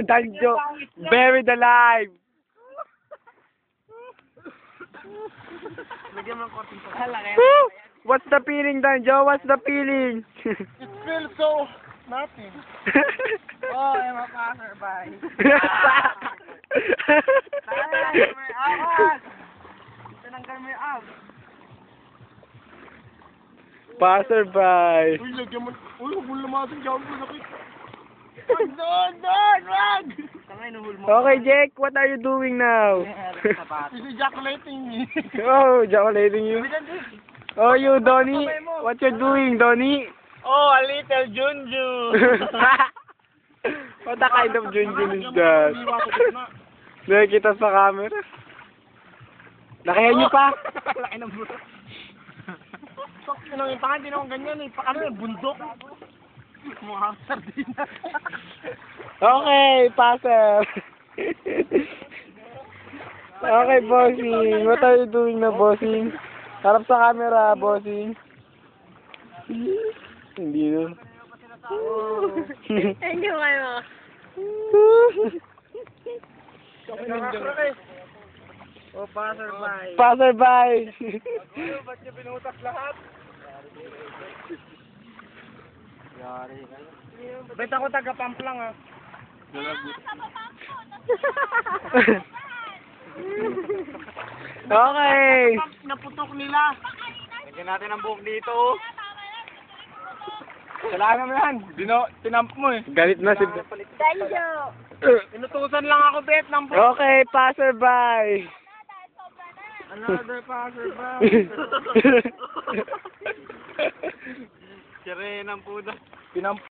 Danjo, buried alive. Lagyan mo ng konting Woo! What's the feeling, Danjo? What's the feeling? It feels so nothing. Oh, I'm a passerby. Tinanggal mo yung awas. Tinanggal mo yung awas. Passerby. Uy, lagyan mo. Uy, huwag mo lumasin dyan mo. Sakit. Doon! Wag! Tangay, nuhul mo. Okay, Jake, what are you doing now? This is ejaculating me. Oh, ejaculating you. Oh, you, Donnie. What you doing, Donnie? Oh, a little Junju. What the kind of junjun is that? Nakikita sa camera. Lakihan niyo pa. Laki ng buto. Sok, sinong ipakan, hindi naman ganyan eh. Paano yung bundok? Mga sardinas. Okay, passer. Okay, bossing. What are you doing na, bossing? Harap sa camera, bossing. Hindi na. Hindi mo kayo. Oh, passerby. Passerby. Ba't niyo binutas lahat? Yari kayo. Bet ako taga-pamplang ah. Okay. Naputok nila. Lagyan natin ang buhok dito. Kailangan mo yan. Tinamp mo eh. Galit na si... Danjo. Inutusan lang ako, Bet, ng buhok. Okay, passerby. Another passerby. Sire ng puda.